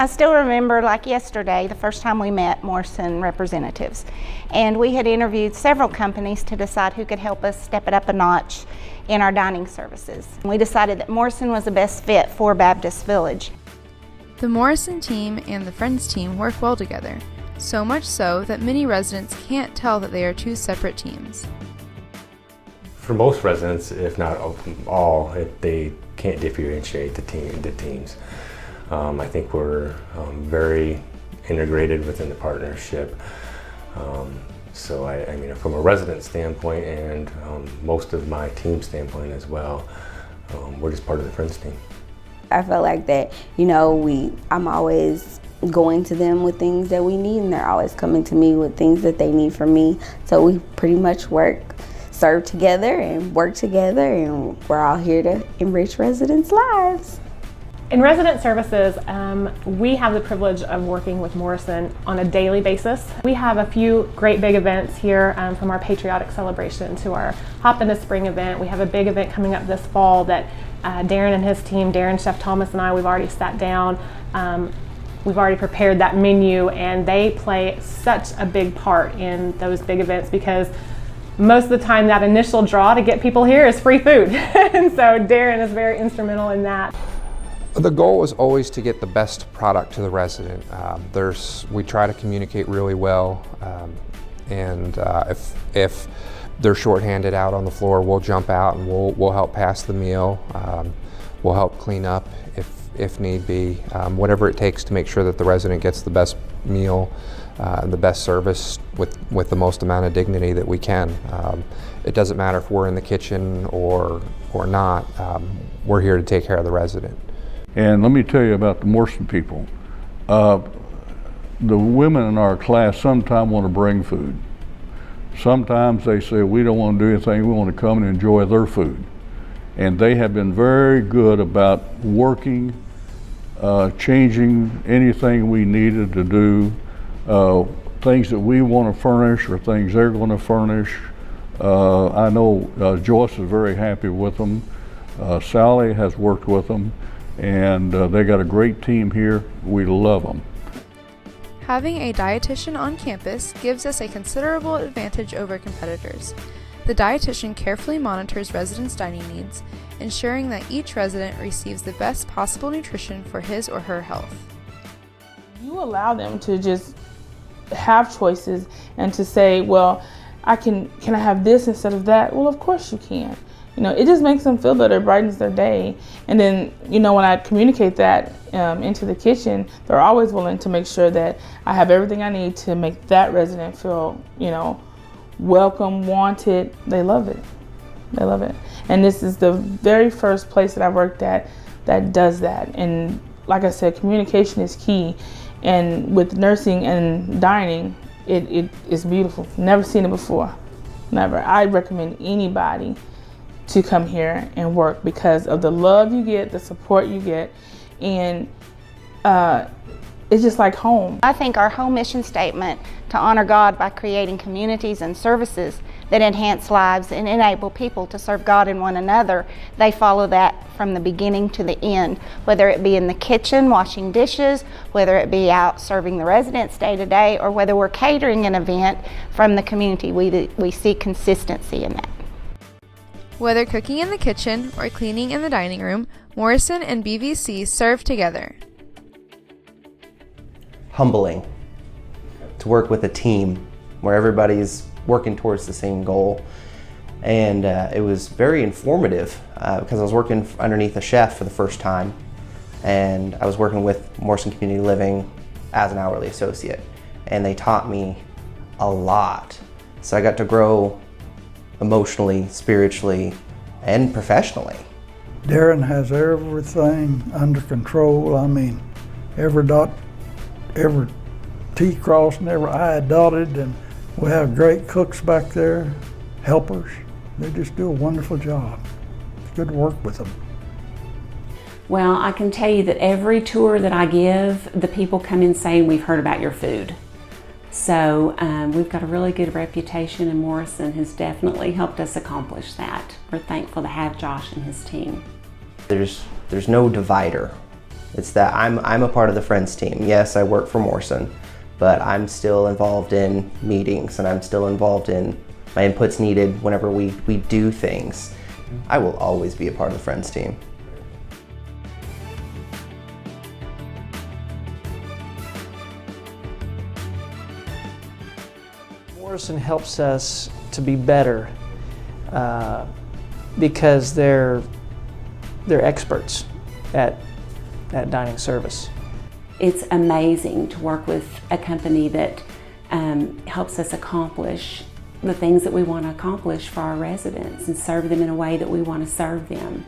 I still remember like yesterday, the first time we met Morrison representatives. And we had interviewed several companies to decide who could help us step it up a notch in our dining services. We decided that Morrison was the best fit for Baptist Village. The Morrison team and the Friends team work well together, so much so that many residents can't tell that they are two separate teams. For most residents, if not all, they can't differentiate the teams. I think we're very integrated within the partnership. So I mean, from a resident standpoint and most of my team standpoint as well, we're just part of the Friends team. I felt like that, I'm always going to them with things that we need, and they're always coming to me with things that they need from me. So we pretty much serve together and work together, and we're all here to enrich residents' lives. In resident services, we have the privilege of working with Morrison on a daily basis. We have a few great big events here, from our patriotic celebration to our Hop into Spring event. We have a big event coming up this fall that Darren and his team, Darren, Chef Thomas, and I, we've already sat down. We've already prepared that menu, and they play such a big part in those big events because most of the time that initial draw to get people here is free food. And so Darren is very instrumental in that. The goal is always to get the best product to the resident. We try to communicate really well, and if they're shorthanded out on the floor, we'll jump out and we'll help pass the meal. We'll help clean up if need be, whatever it takes to make sure that the resident gets the best meal and the best service with the most amount of dignity that we can. It doesn't matter if we're in the kitchen or not. We're here to take care of the resident. And let me tell you about the Morrison people. The women in our class sometimes want to bring food. Sometimes they say, we don't want to do anything, we want to come and enjoy their food. And they have been very good about working, changing anything we needed to do, things that we want to furnish or things they're going to furnish. I know Joyce is very happy with them. Sally has worked with them. And they got a great team here. We love them. Having a dietitian on campus gives us a considerable advantage over competitors. The dietitian carefully monitors residents' dining needs, ensuring that each resident receives the best possible nutrition for his or her health. You allow them to just have choices and to say, well, can I have this instead of that? Well, of course you can. It just makes them feel better, brightens their day. And then, when I communicate that into the kitchen, they're always willing to make sure that I have everything I need to make that resident feel, welcome, wanted. They love it. They love it. And this is the very first place that I worked at that does that. And like I said, communication is key. And with nursing and dining, it is beautiful. Never seen it before. Never. I recommend anybody to come here and work because of the love you get, the support you get, and it's just like home. I think our whole mission statement to honor God by creating communities and services that enhance lives and enable people to serve God and one another, they follow that from the beginning to the end, whether it be in the kitchen washing dishes, whether it be out serving the residents day to day, or whether we're catering an event from the community. We see consistency in that. Whether cooking in the kitchen or cleaning in the dining room, Morrison and BVC serve together. Humbling to work with a team where everybody's working towards the same goal. And it was very informative because I was working underneath a chef for the first time, and I was working with Morrison Community Living as an hourly associate, and they taught me a lot. So I got to grow emotionally, spiritually, and professionally. Darren has everything under control. I mean, every T crossed and every I dotted, and we have great cooks back there, helpers. They just do a wonderful job. It's good to work with them. Well, I can tell you that every tour that I give, the people come in saying, we've heard about your food. So we've got a really good reputation, and Morrison has definitely helped us accomplish that. We're thankful to have Josh and his team. There's no divider It's that I'm a part of the Friends team. Yes, I work for Morrison, but I'm still involved in meetings and I'm still involved in my input's needed whenever we do things. I will always be a part of the Friends team. Morrison helps us to be better because they're experts at dining service. It's amazing to work with a company that helps us accomplish the things that we want to accomplish for our residents and serve them in a way that we want to serve them.